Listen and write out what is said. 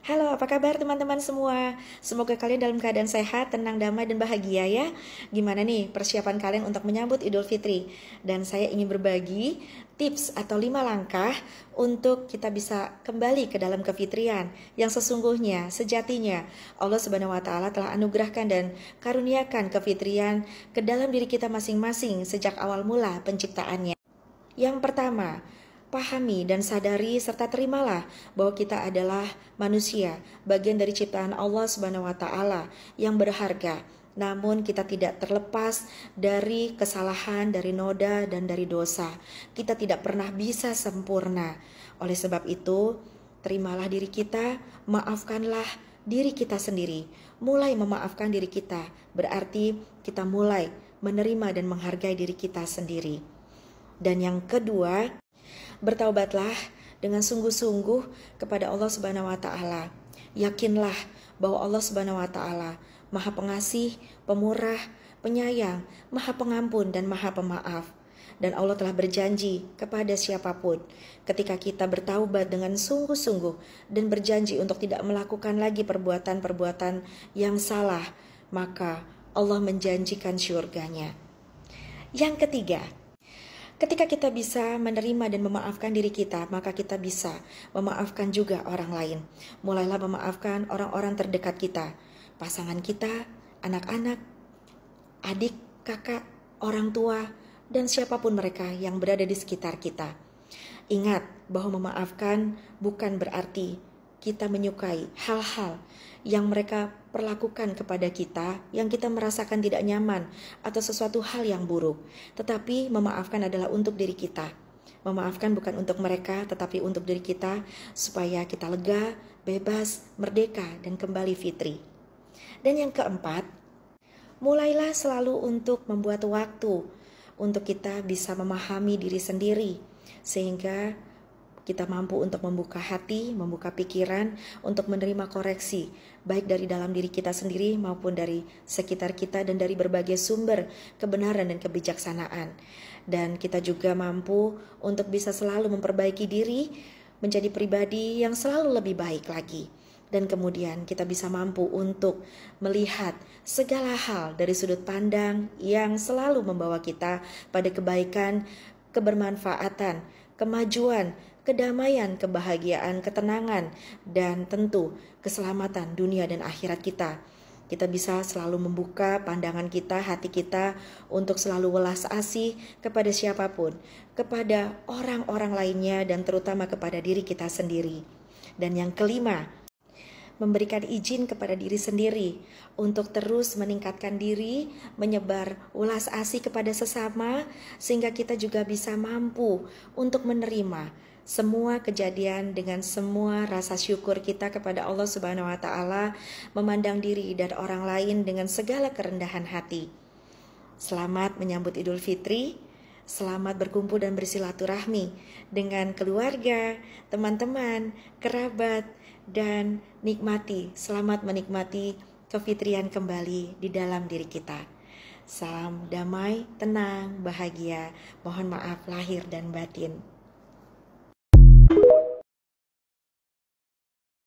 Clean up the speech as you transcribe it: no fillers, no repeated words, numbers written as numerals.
Halo, apa kabar teman-teman semua? Semoga kalian dalam keadaan sehat, tenang, damai, dan bahagia ya. Gimana nih persiapan kalian untuk menyambut Idul Fitri? Dan saya ingin berbagi tips atau 5 langkah untuk kita bisa kembali ke dalam kefitrian yang sesungguhnya, sejatinya Allah Subhanahu wa taala telah anugerahkan dan karuniakan kefitrian ke dalam diri kita masing-masing sejak awal mula penciptaannya. Yang pertama, pahami dan sadari serta terimalah bahwa kita adalah manusia, bagian dari ciptaan Allah Subhanahu wa taala yang berharga. Namun kita tidak terlepas dari kesalahan, dari noda dan dari dosa. Kita tidak pernah bisa sempurna. Oleh sebab itu, terimalah diri kita, maafkanlah diri kita sendiri. Mulai memaafkan diri kita berarti kita mulai menerima dan menghargai diri kita sendiri. Dan yang kedua, bertaubatlah dengan sungguh-sungguh kepada Allah Subhanahu wa taala. Yakinlah bahwa Allah Subhanahu wa taala Maha Pengasih, Pemurah, Penyayang, Maha Pengampun dan Maha Pemaaf. Dan Allah telah berjanji kepada siapapun ketika kita bertaubat dengan sungguh-sungguh dan berjanji untuk tidak melakukan lagi perbuatan-perbuatan yang salah, maka Allah menjanjikan syurganya. Yang ketiga, ketika kita bisa menerima dan memaafkan diri kita, maka kita bisa memaafkan juga orang lain. Mulailah memaafkan orang-orang terdekat kita, pasangan kita, anak-anak, adik, kakak, orang tua, dan siapapun mereka yang berada di sekitar kita. Ingat bahwa memaafkan bukan berarti kita menyukai hal-hal yang mereka perlakukan kepada kita yang kita merasakan tidak nyaman atau sesuatu hal yang buruk. Tetapi memaafkan adalah untuk diri kita. Memaafkan bukan untuk mereka tetapi untuk diri kita supaya kita lega, bebas, merdeka dan kembali fitri. Dan yang keempat, mulailah selalu untuk membuat waktu untuk kita bisa memahami diri sendiri sehingga kita mampu untuk membuka hati, membuka pikiran, untuk menerima koreksi, baik dari dalam diri kita sendiri maupun dari sekitar kita dan dari berbagai sumber kebenaran dan kebijaksanaan. Dan kita juga mampu untuk bisa selalu memperbaiki diri, menjadi pribadi yang selalu lebih baik lagi. Dan kemudian kita bisa mampu untuk melihat segala hal dari sudut pandang yang selalu membawa kita pada kebaikan, kebermanfaatan, kemajuan, kedamaian, kebahagiaan, ketenangan, dan tentu keselamatan dunia dan akhirat kita. Kita bisa selalu membuka pandangan kita, hati kita untuk selalu welas asih kepada siapapun, kepada orang-orang lainnya dan terutama kepada diri kita sendiri. Dan yang kelima, memberikan izin kepada diri sendiri untuk terus meningkatkan diri, menyebar welas asih kepada sesama, sehingga kita juga bisa mampu untuk menerima semua kejadian dengan semua rasa syukur kita kepada Allah Subhanahu wa taala, memandang diri dan orang lain dengan segala kerendahan hati. Selamat menyambut Idul Fitri. Selamat berkumpul dan bersilaturahmi dengan keluarga, teman-teman, kerabat, dan selamat menikmati kefitrian kembali di dalam diri kita. Salam damai, tenang, bahagia. Mohon maaf lahir dan batin.